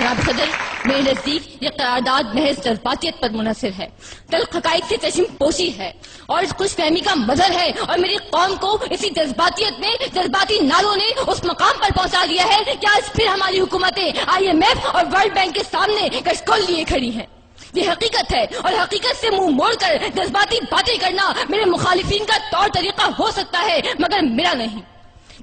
جناب صدر، میرے نزدیک یہ قرارداد محض جذباتیت پر منحصر ہے، تلخ حقائق سے چشم پوشی ہے اور خوش فہمی کا مظہر ہے، اور میری قوم کو اسی جذباتیت میں جذباتی نعروں نے اس مقام پر پہنچا دیا ہے کہ آج پھر ہماری حکومتیں IMF اور ورلڈ بینک کے سامنے کشکول لیے کھڑی ہیں۔ یہ حقیقت ہے، اور حقیقت سے منہ موڑ کر جذباتی باتیں کرنا میرے مخالفین کا طور طریقہ ہو سکتا ہے، مگر میرا نہیں۔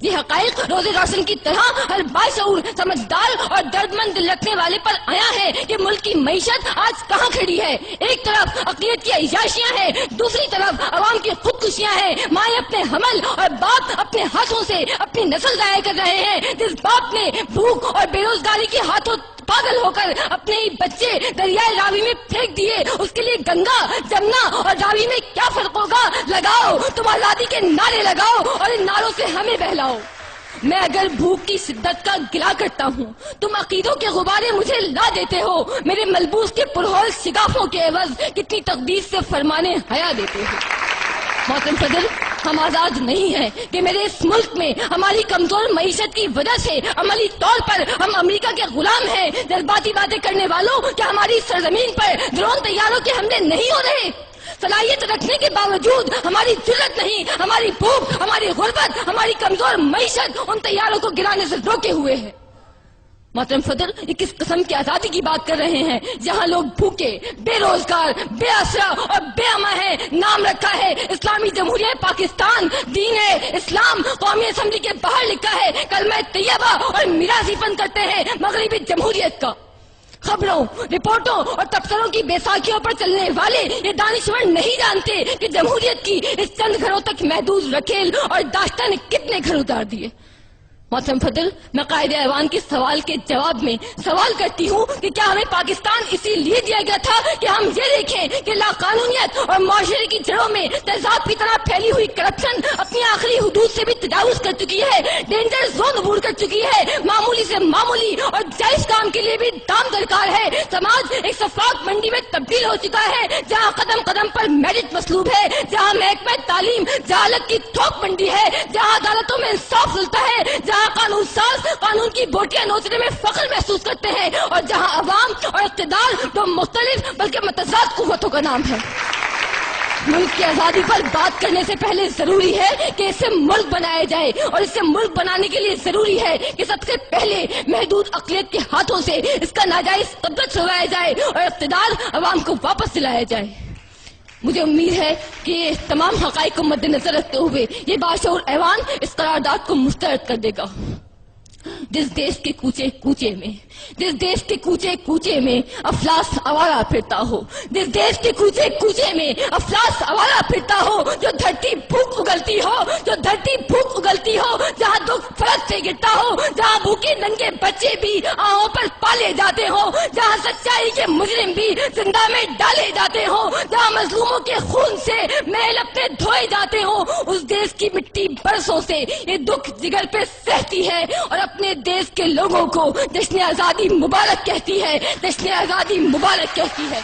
یہ حقائق روز روشن کی طرح ہر باشعور، سمجھدار اور درد مند دل رکھنے والے پر آیا ہے کہ ملک کی معیشت آج کہاں کھڑی ہے۔ ایک طرف اقلیت کی عیاشیاں ہیں، دوسری طرف عوام کی خودکشیاں ہیں۔ مائیں اپنے حمل اور باپ اپنے ہاتھوں سے اپنی نسل ضائع کر رہے ہیں۔ جس باپ نے بھوک اور بے روزگاری کے ہاتھوں پاگل ہو کر اپنے ہی بچے دریائے راوی میں پھینک دیے، اس کے لیے گنگا، جمنا اور راوی میں کیا فرق ہوگا؟ لگاؤ، تم آزادی کے نعرے لگاؤ اور ان نعروں سے ہمیں بہلاؤ۔ میں اگر بھوک کی شدت کا گلا کرتا ہوں، تم عقیدوں کے غبارے مجھے لا دیتے ہو، میرے ملبوس کے پرہول شگافوں کے عوض کتنی تقدیس سے فرمانے حیا دیتے ہو۔ محترم صدر، ہم آزاد نہیں ہیں کہ میرے اس ملک میں ہماری کمزور معیشت کی وجہ سے عملی طور پر ہم امریکہ کے غلام ہیں۔ جذباتی باتیں کرنے والوں، کیا ہماری سرزمین پر ڈرون طیاروں کے حملے نہیں ہو رہے؟ صلاحیت رکھنے کے باوجود ہماری جرت نہیں، ہماری بھوک، ہماری غربت، ہماری کمزور معیشت ان طیاروں کو گرانے سے روکے ہوئے ہے۔ محترم صدر، یہ کس قسم کی آزادی کی بات کر رہے ہیں جہاں لوگ بھوکے، بے روزگار، بے آسرا اور بے اما ہیں؟ نام رکھا ہے اسلامی جمہوریہ پاکستان، دین اسلام قومی اسمبلی کے باہر لکھا ہے کلمہ طیبہ اور میراثی فن کرتے ہیں مغربی جمہوریت کا۔ خبروں، رپورٹوں اور تبصروں کی بیساکھیوں پر چلنے والے یہ دانشور نہیں جانتے کہ جمہوریت کی اس چند گھروں تک محدود رکھیل اور داشتہ نے کتنے گھر اتار دیے۔ محترم فضل، میں قائد ایوان کے سوال کے جواب میں سوال کرتی ہوں کہ کیا ہمیں پاکستان اسی لیے دیا گیا تھا کہ ہم یہ دیکھیں کہ لا قانونیت اور معاشرے کی جڑوں میں تیزاب کی طرح پھیلی ہوئی کرپشن اپنی آخری حدود سے بھی تجاوز کر چکی ہے، ڈینجر زون عبور کر چکی ہے، معمولی سے معمولی اور جائز کام کے لیے بھی دام درکار ہے۔ سماج ایک شفاف منڈی میں تبدیل ہو چکا ہے جہاں قدم قدم پر میرٹ مسلوب ہے، جہاں محکمہ تعلیم جہالت کی تھوک منڈی ہے، جہاں عدالتوں میں انصاف ملتا ہے، جہاں قانون ساز قانون کی بوٹیاں نوچنے میں فخر محسوس کرتے ہیں، اور جہاں عوام اور اقتدار دو مختلف بلکہ متضاد قوتوں کا نام ہے۔ ملک کی آزادی پر بات کرنے سے پہلے ضروری ہے کہ اسے ملک بنایا جائے، اور اسے ملک بنانے کے لیے ضروری ہے کہ سب سے پہلے محدود اقلیت کے ہاتھوں سے اس کا ناجائز قبضہ چھڑوایا جائے اور اقتدار عوام کو واپس دلایا جائے۔ مجھے امید ہے کہ تمام حقائق کو مد نظر رکھتے ہوئے یہ باشعور ایوان اس قرارداد کو مسترد کر دے گا۔ جس دیش کے کوچے کوچے میں، جس دیش کے کوچے کوچے میں افلاس آوارہ پھرتا ہو، جس دیش کے کوچے کوچے میں افلاس آوارہ پھرتا ہو، جو دھرتی بھوک اگلتی ہو، جو دھرتی بھوک اگلتی ہو، جہاں دکھ فرق سے گرتا ہو، جہاں بھوکے ننگے بچے بھی آہوں پر پالے جاتے ہو، جہاں سچائی کے مجرم بھی زندہ میں ڈالے جاتے ہو، جہاں مظلوموں کے خون سے محل اپنے دھوئے جاتے ہو، اس دیش کی مٹی برسوں سے یہ دکھ جگر پہ سہتی ہے اور اپنے دیش کے لوگوں کو جشن آزادی مبارک کہتی ہے، جشن آزادی مبارک کہتی ہے۔